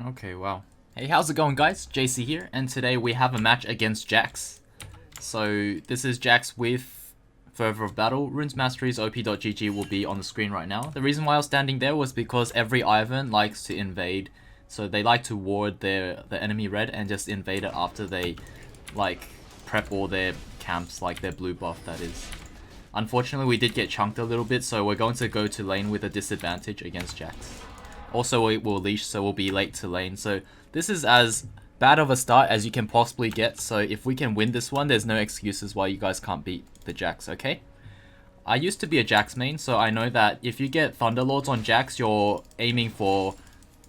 Okay, wow. Hey, how's it going, guys? Jaysea here, and today we have a match against Jax. So this is Jax with Further of Battle. Runes Mastery's op.gg will be on the screen right now. The reason why I was standing there was because every Ivan likes to invade. So they like to ward the enemy red and just invade it after they like prep all their camps, like their blue buff, that is. Unfortunately, we did get chunked a little bit, so we're going to go to lane with a disadvantage against Jax. Also, we will leash, so we'll be late to lane. So this is as bad of a start as you can possibly get. So if we can win this one, there's no excuses why you guys can't beat the Jax, okay? I used to be a Jax main, so I know that if you get Thunderlords on Jax, you're aiming for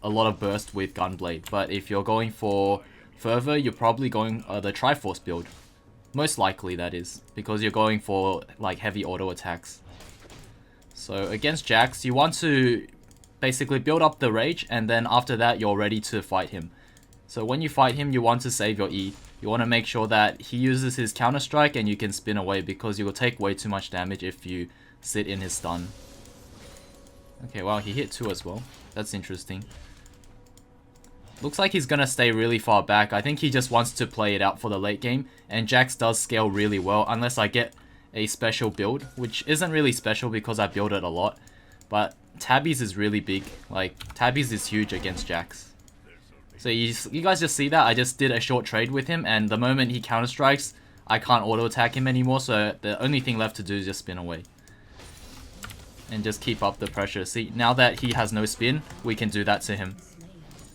a lot of burst with Gunblade. But if you're going for Fervor, you're probably going the Triforce build. Most likely, that is. Because you're going for like heavy auto attacks. So against Jax, you want to basically build up the rage, and then after that you're ready to fight him. So when you fight him, you want to save your E. You want to make sure that he uses his counter strike and you can spin away, because you will take way too much damage if you sit in his stun. Okay, wow, he hit 2 as well. That's interesting. Looks like he's gonna stay really far back. I think he just wants to play it out for the late game, and Jax does scale really well unless I get a special build, which isn't really special because I build it a lot. But Tabby's is really big. Like, Tabby's is huge against Jax. So you guys just see that? I just did a short trade with him, and the moment he counter strikes, I can't auto attack him anymore, so the only thing left to do is just spin away. And just keep up the pressure. See, now that he has no spin, we can do that to him.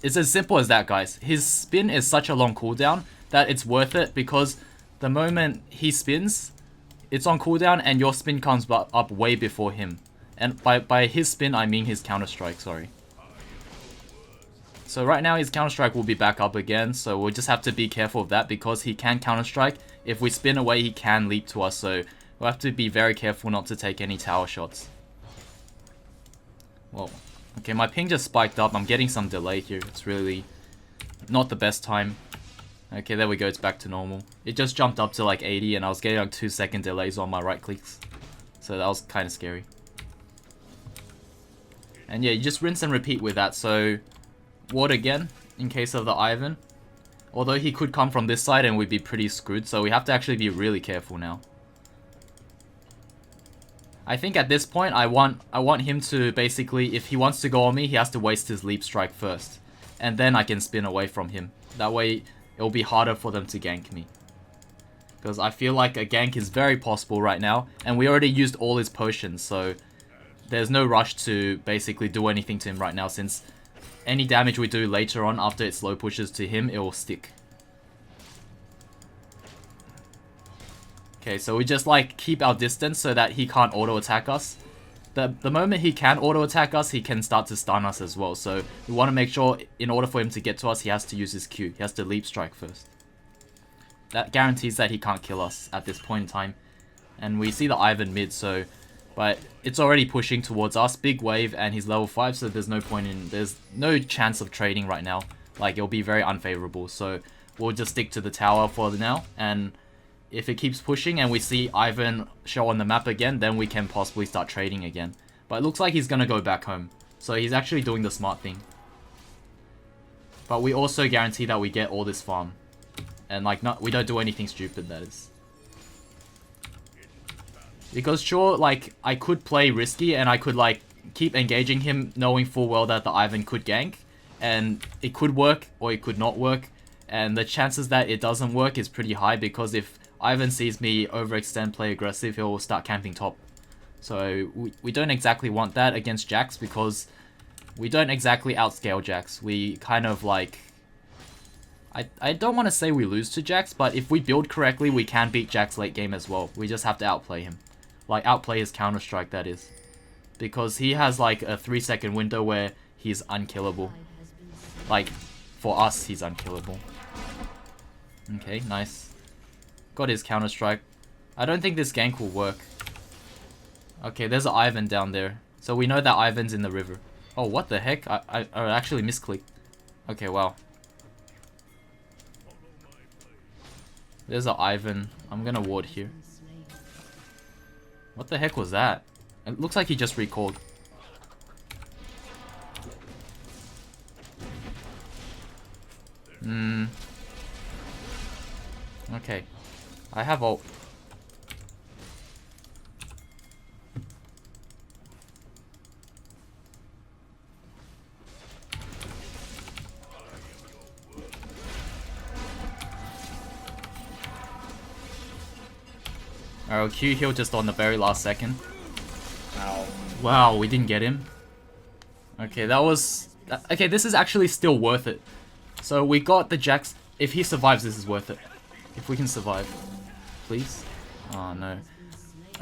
It's as simple as that, guys. His spin is such a long cooldown that it's worth it, because the moment he spins, it's on cooldown and your spin comes up way before him. And by his spin, I mean his counter-strike, sorry. So right now his counter-strike will be back up again, so we'll just have to be careful of that, because he can counter-strike. If we spin away, he can leap to us, so we'll have to be very careful not to take any tower shots. Whoa. Okay, my ping just spiked up. I'm getting some delay here. It's really not the best time. Okay, there we go. It's back to normal. It just jumped up to like 80, and I was getting like 2-second delays on my right clicks. So that was kind of scary. And yeah, you just rinse and repeat with that. So, ward again, in case of the Ivan. Although he could come from this side and we'd be pretty screwed, so we have to actually be really careful now. I think at this point, I want him to basically, if he wants to go on me, he has to waste his leap strike first. And then I can spin away from him. That way, it'll be harder for them to gank me. Because I feel like a gank is very possible right now, and we already used all his potions, so there's no rush to basically do anything to him right now, since any damage we do later on after it slow pushes to him, it will stick. Okay, so we just like keep our distance so that he can't auto attack us. The moment he can auto attack us, he can start to stun us as well. So we want to make sure in order for him to get to us, he has to use his Q. He has to leap strike first. That guarantees that he can't kill us at this point in time. And we see the Ivan mid, so but it's already pushing towards us. Big wave, and he's level 5, so there's no chance of trading right now. Like, it'll be very unfavorable. So we'll just stick to the tower for now, and if it keeps pushing and we see Ivan show on the map again, then we can possibly start trading again. But it looks like he's gonna go back home. So he's actually doing the smart thing. But we also guarantee that we get all this farm. And like, we don't do anything stupid, that is. Because sure, like, I could play risky and I could like keep engaging him knowing full well that the Ivan could gank. And it could work or it could not work. And the chances that it doesn't work is pretty high, because if Ivan sees me overextend, play aggressive, he'll start camping top. So we don't exactly want that against Jax, because we don't exactly outscale Jax. We kind of like... I don't want to say we lose to Jax, but if we build correctly, we can beat Jax late game as well. We just have to outplay him. Like, outplay his counter-strike, that is. Because he has like a 3-second window where he's unkillable. Like, for us, he's unkillable. Okay, nice. Got his counter-strike. I don't think this gank will work. Okay, there's an Ivan down there. So we know that Ivan's in the river. Oh, what the heck? I actually misclicked. Okay, wow. There's an Ivan. I'm gonna ward here. What the heck was that? It looks like he just recalled. Okay. I have ult. Our Q heal just on the very last second. Ow. Wow, we didn't get him. Okay, that was... Okay, this is actually still worth it. So we got the Jax. If he survives, this is worth it. If we can survive. Please? Oh, no.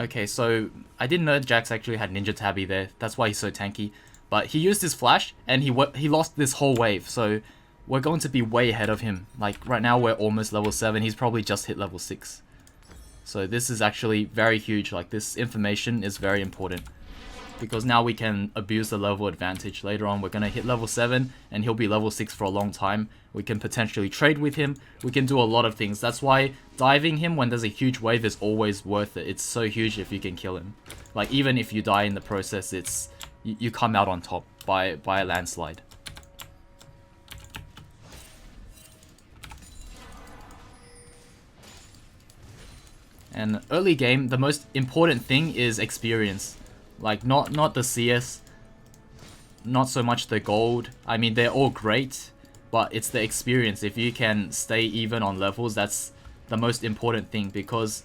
Okay, so I didn't know Jax actually had Ninja Tabby there. That's why he's so tanky. But he used his flash, and he lost this whole wave. So we're going to be way ahead of him. Like, right now we're almost level 7. He's probably just hit level 6. So this is actually very huge. Like, this information is very important. Because now we can abuse the level advantage. Later on, we're going to hit level 7, and he'll be level 6 for a long time. We can potentially trade with him. We can do a lot of things. That's why diving him when there's a huge wave is always worth it. It's so huge if you can kill him. Like, even if you die in the process, it's you come out on top by a landslide. And early game, the most important thing is experience. Like, not the CS, not so much the gold. I mean, they're all great, but it's the experience. If you can stay even on levels, that's the most important thing, because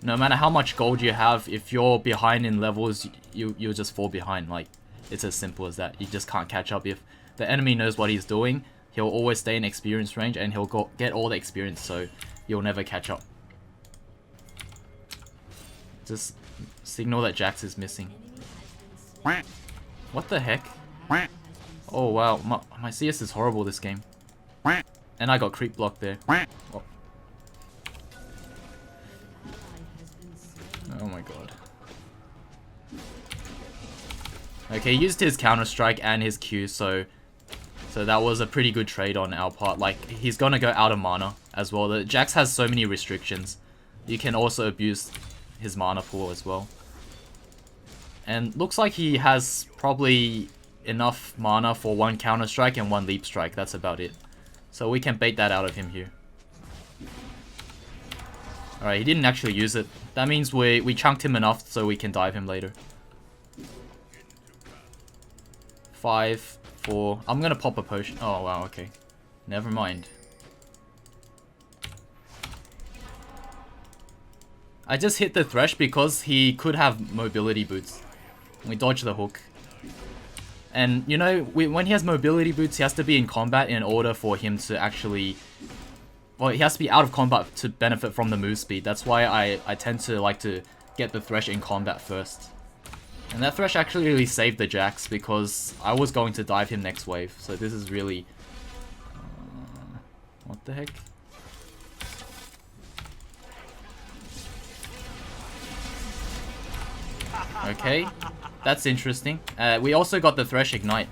no matter how much gold you have, if you're behind in levels, you'll just fall behind. Like, it's as simple as that. You just can't catch up. If the enemy knows what he's doing, he'll always stay in experience range, and he'll get all the experience, so you'll never catch up. Just signal that Jax is missing. What the heck? Oh wow, my CS is horrible this game. And I got creep blocked there. Oh, oh my god. Okay, he used his counter strike and his Q, so that was a pretty good trade on our part. Like, he's gonna go out of mana as well. The Jax has so many restrictions. You can also abuse his mana pool as well. And looks like he has probably enough mana for 1 counter strike and 1 leap strike. That's about it. So we can bait that out of him here. Alright, he didn't actually use it. That means we chunked him enough so we can dive him later. 5, 4. I'm gonna pop a potion. Oh wow, okay. Never mind. I just hit the Thresh because he could have mobility boots. We dodged the hook. And, you know, when he has mobility boots, he has to be in combat in order for him to actually... Well, he has to be out of combat to benefit from the move speed. That's why I tend to like to get the Thresh in combat first. And that Thresh actually really saved the Jax because I was going to dive him next wave. So this is really... what the heck? Okay, that's interesting. We also got the Thresh Ignite.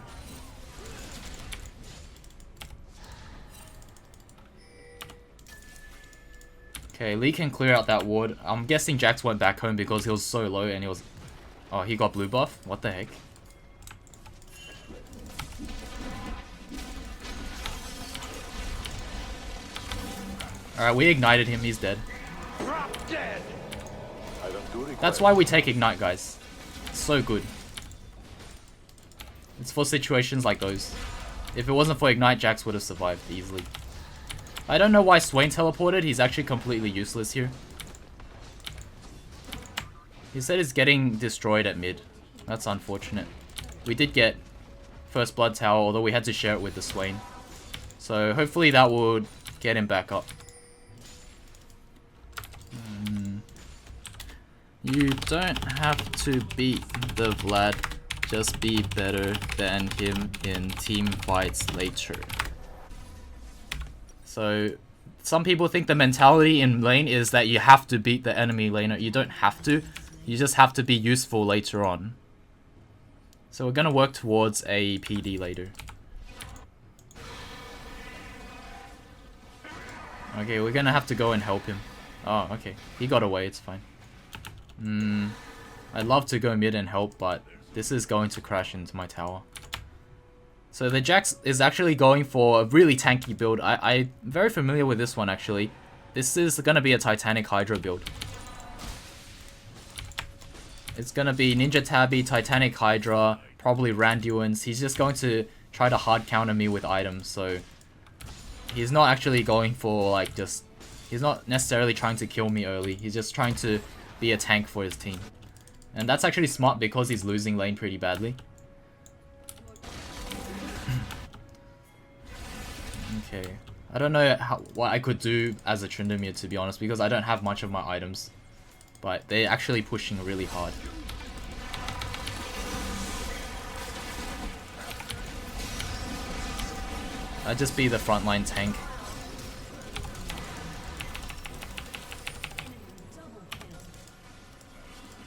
Okay, Lee can clear out that ward. I'm guessing Jax went back home because he was so low and he was... Oh, he got blue buff? What the heck? Alright, we ignited him. He's dead. That's why we take Ignite, guys. It's so good. It's for situations like those. If it wasn't for Ignite, Jax would have survived easily. I don't know why Swain teleported. He's actually completely useless here. He said he's getting destroyed at mid. That's unfortunate. We did get First Blood Tower, although we had to share it with the Swain. So hopefully that would get him back up. You don't have to beat the Vlad, just be better than him in team fights later. So, some people think the mentality in lane is that you have to beat the enemy laner. You don't have to, you just have to be useful later on. So we're gonna work towards a PD later. Okay, we're gonna have to go and help him. Oh, okay. He got away, it's fine. I'd love to go mid and help, but this is going to crash into my tower. So the Jax is actually going for a really tanky build. I'm very familiar with this one, actually. This is going to be a Titanic Hydra build. It's going to be Ninja Tabby, Titanic Hydra, probably Randuin's. He's just going to try to hard counter me with items, so... He's not actually going for, like, just... He's not necessarily trying to kill me early. He's just trying to be a tank for his team. And that's actually smart because he's losing lane pretty badly. Okay. I don't know what I could do as a Tryndamere, to be honest, because I don't have much of my items. But they're actually pushing really hard. I'd just be the frontline tank.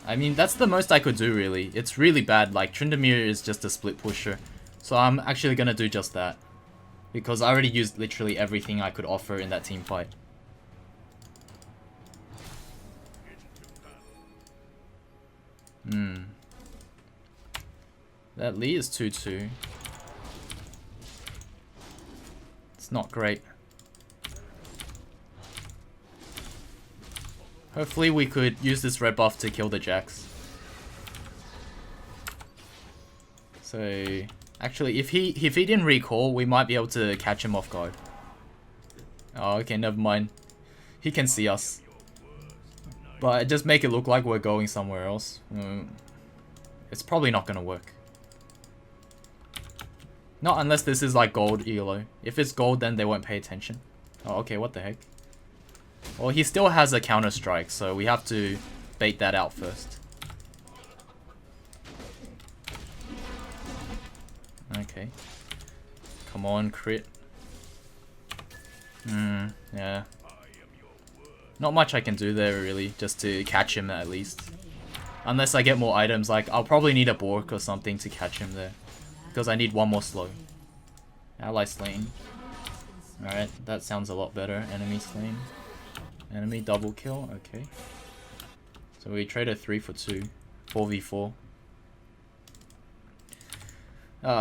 I mean, that's the most I could do, really. It's really bad. Like, Tryndamere is just a split pusher. So I'm actually gonna do just that. Because I already used literally everything I could offer in that team fight. That Lee is 2-2. It's not great. Hopefully we could use this red buff to kill the Jax. So, actually, if he didn't recall, we might be able to catch him off guard. Oh, okay, never mind. He can see us. But just make it look like we're going somewhere else. It's probably not gonna work. Not unless this is like gold ELO. If it's gold, then they won't pay attention. Oh, okay, what the heck? Well, he still has a counter strike, so we have to bait that out first. Okay. Come on, crit. Yeah. Not much I can do there, really, just to catch him at least. Unless I get more items, like, I'll probably need a Bork or something to catch him there. Because I need one more slow. Ally slain. Alright, that sounds a lot better. Enemy slain. Enemy double kill, okay. So we trade a 3 for 2. 4v4.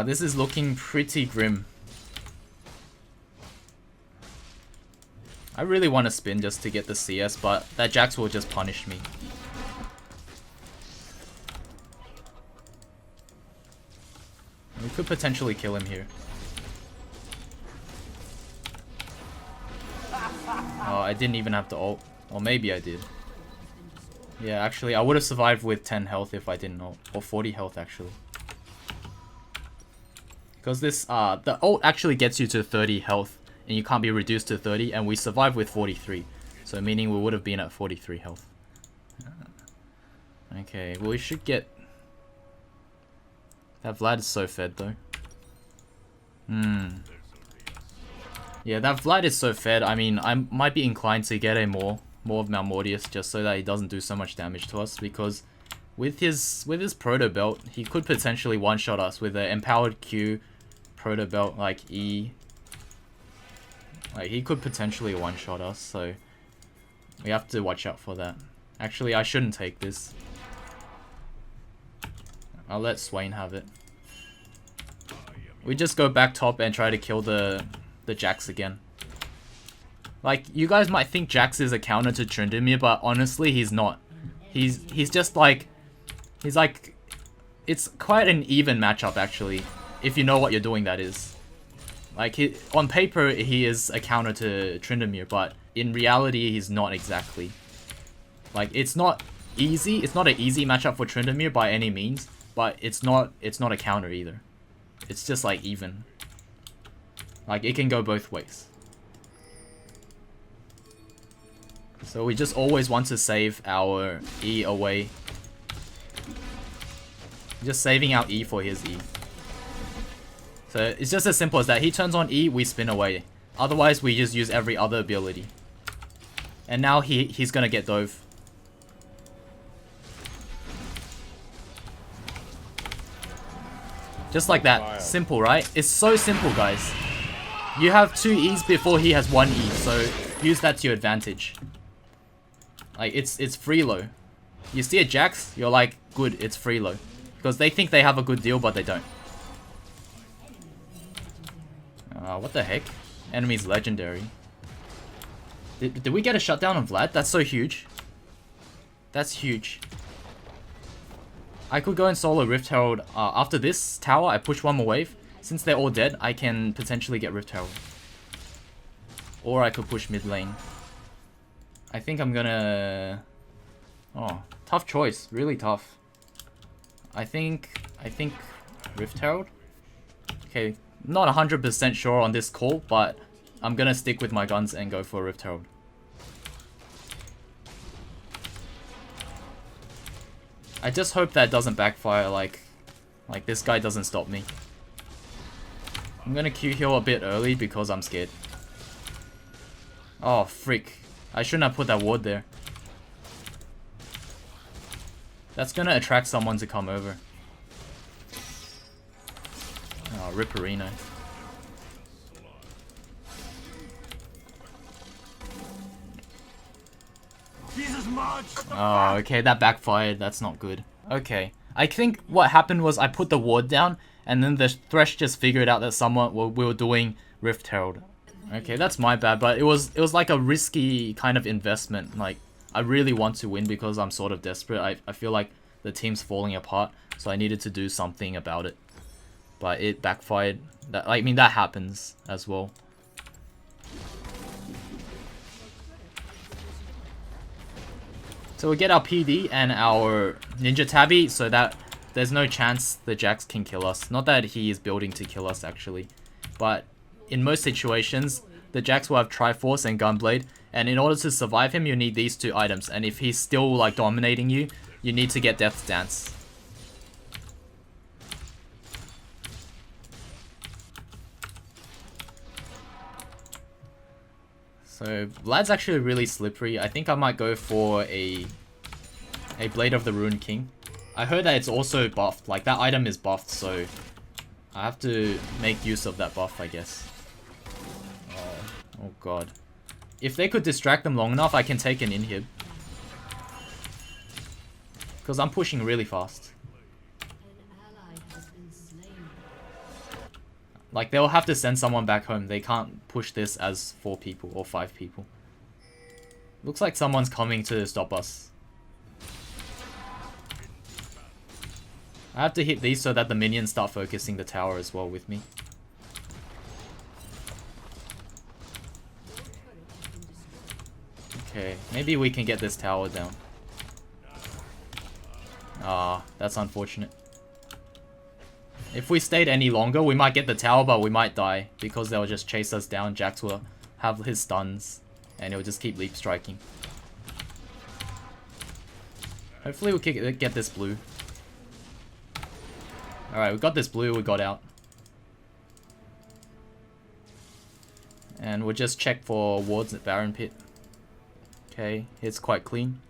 This is looking pretty grim. I really want to spin just to get the CS, but that Jax will just punish me. We could potentially kill him here. Oh, I didn't even have to ult. Or maybe I did. Yeah, actually, I would have survived with 10 health if I didn't ult. Or 40 health, actually. Because this, the ult actually gets you to 30 health. And you can't be reduced to 30. And we survived with 43. So meaning we would have been at 43 health. Okay, well we should get... That Vlad is so fed though. Yeah, that Vlad is so fed. I mean, I might be inclined to get a more of Malmortius just so that he doesn't do so much damage to us, because with his proto belt, he could potentially one-shot us with an empowered Q, proto belt like E. Like, he could potentially one-shot us, so we have to watch out for that. Actually, I shouldn't take this. I'll let Swain have it. We just go back top and try to kill the Jax again. Like, you guys might think Jax is a counter to Tryndamere, but honestly, he's not. He's just like... He's like... It's quite an even matchup, actually. If you know what you're doing, that is. Like, on paper, he is a counter to Tryndamere, but in reality, he's not exactly. Like, it's not easy. It's not an easy matchup for Tryndamere by any means, but it's not a counter either. It's just, like, even. Like, it can go both ways. So we just always want to save our E away. Just saving our E for his E. So it's just as simple as that. He turns on E, we spin away. Otherwise, we just use every other ability. And now he's gonna get dove. Just like that. Simple, right? It's so simple, guys. You have 2 E's before he has 1 E, so use that to your advantage. Like, it's Freelo. You see a Jax, you're like, good, it's Freelo. Because they think they have a good deal, but they don't. What the heck? Enemy's legendary. Did we get a shutdown on Vlad? That's so huge. That's huge. I could go and solo Rift Herald. After this tower, I push one more wave. Since they're all dead, I can potentially get Rift Herald. Or I could push mid lane. I think I'm gonna... Oh, tough choice. Really tough. I think Rift Herald? Okay, not 100% sure on this call, but I'm gonna stick with my guns and go for Rift Herald. I just hope that doesn't backfire, like this guy doesn't stop me. I'm gonna Q heal a bit early because I'm scared. Oh, frick. I shouldn't have put that ward there. That's gonna attract someone to come over. Oh, Ripperino. Oh, okay, that backfired. That's not good. Okay. I think what happened was I put the ward down, and then the Thresh just figured out that we were doing Rift Herald. Okay, that's my bad, but it was like a risky kind of investment. Like, I really want to win because I'm sort of desperate. I feel like the team's falling apart, so I needed to do something about it. But it backfired. I mean, that happens as well. So we get our PD and our Ninja Tabby so that there's no chance the Jax can kill us. Not that he is building to kill us, actually. But in most situations, the Jax will have Triforce and Gunblade. And in order to survive him, you need these two items. And if he's still like dominating you, you need to get Death's Dance. So Vlad's actually really slippery. I think I might go for a Blade of the Ruined King. I heard that it's also buffed. Like, that item is buffed, so I have to make use of that buff, I guess. Oh god. If they could distract them long enough, I can take an inhib. Because I'm pushing really fast. Like, they'll have to send someone back home. They can't push this as 4 people or 5 people. Looks like someone's coming to stop us. I have to hit these so that the minions start focusing the tower as well with me. Okay, maybe we can get this tower down. Ah, that's unfortunate. If we stayed any longer, we might get the tower, but we might die. Because they'll just chase us down. Jax will have his stuns. And he'll just keep leap striking. Hopefully we can get this blue. Alright, we got this blue, we got out. And we'll just check for wards at Baron Pit. Okay, it's quite clean.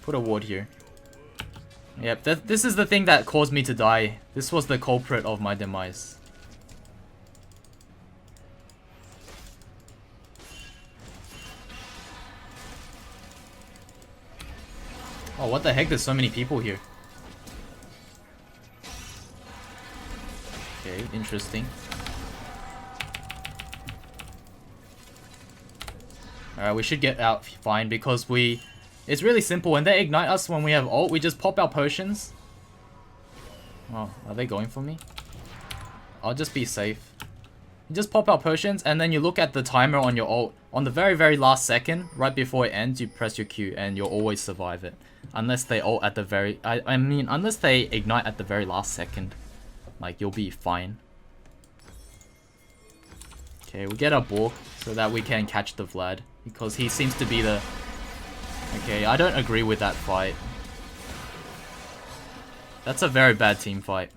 Put a ward here. Yep, this is the thing that caused me to die. This was the culprit of my demise. Oh, what the heck? There's so many people here. Okay, interesting. Alright, we should get out fine because it's really simple. When they ignite us when we have ult, we just pop our potions. Oh, are they going for me? I'll just be safe. You just pop our potions and then you look at the timer on your ult. On the very, very last second, right before it ends, you press your Q and you'll always survive it. Unless they ult at the very... I mean, unless they ignite at the very last second. Like, you'll be fine. Okay, we get our Bork so that we can catch the Vlad. Because he seems to be the... Okay, I don't agree with that fight. That's a very bad team fight.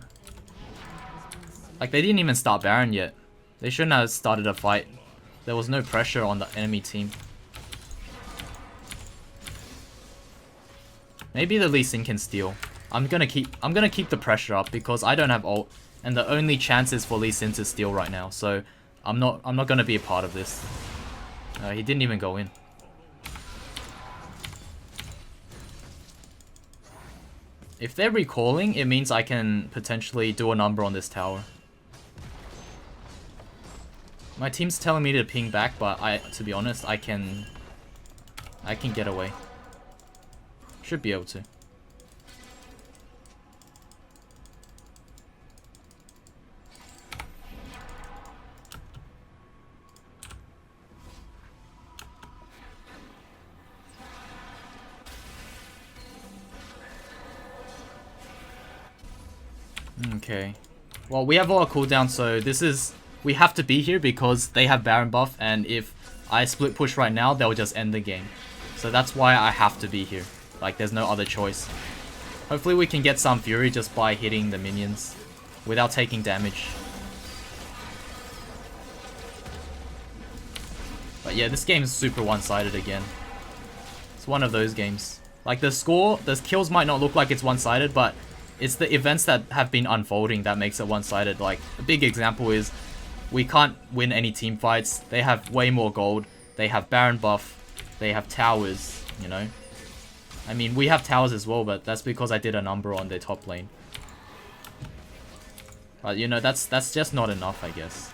Like, they didn't even start Baron yet. They shouldn't have started a fight. There was no pressure on the enemy team. Maybe the Lee Sin can steal. I'm gonna keep the pressure up because I don't have ult, and the only chance is for Lee Sin to steal right now. So I'm not gonna be a part of this. He didn't even go in. If they're recalling, it means I can potentially do a number on this tower. My team's telling me to ping back, but to be honest, I can get away. Should be able to. Okay. Well, we have all our cooldown, so we have to be here because they have Baron buff, and if I split push right now, they'll just end the game. So that's why I have to be here. Like, there's no other choice. Hopefully we can get some Fury just by hitting the minions without taking damage. But yeah, this game is super one-sided again. It's one of those games. Like, the kills might not look like it's one-sided, but it's the events that have been unfolding that makes it one-sided. Like, a big example is we can't win any team fights. They have way more gold. They have Baron buff. They have towers, you know. I mean, we have towers as well, but that's because I did a number on their top lane. But, you know, that's just not enough, I guess.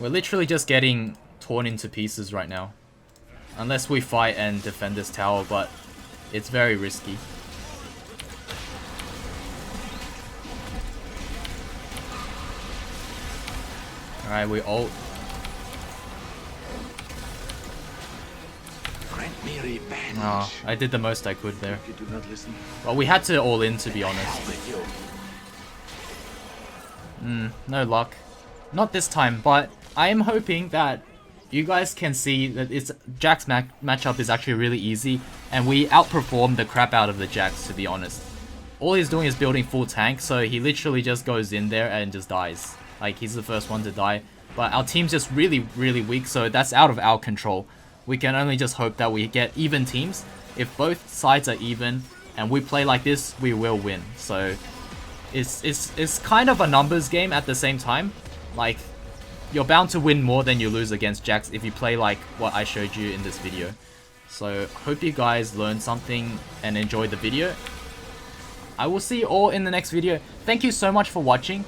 We're literally just getting torn into pieces right now. Unless we fight and defend this tower, but it's very risky. Alright, we ult. Oh, I did the most I could there. Well, we had to all in, to be honest. No luck. Not this time, but I am hoping that you guys can see that Jack's matchup is actually really easy, and we outperform the crap out of the Jax, to be honest. All he's doing is building full tank, so he literally just goes in there and just dies. Like, he's the first one to die. But our team's just really, really weak, so that's out of our control. We can only just hope that we get even teams. If both sides are even, and we play like this, we will win. So, it's kind of a numbers game at the same time. Like, you're bound to win more than you lose against Jax if you play like what I showed you in this video. So, hope you guys learned something and enjoyed the video. I will see you all in the next video. Thank you so much for watching.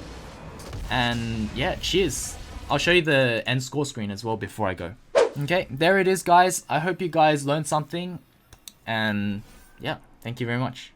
And yeah, cheers. I'll show you the end score screen as well before I go. Okay, there it is, guys. I hope you guys learned something. And yeah, thank you very much.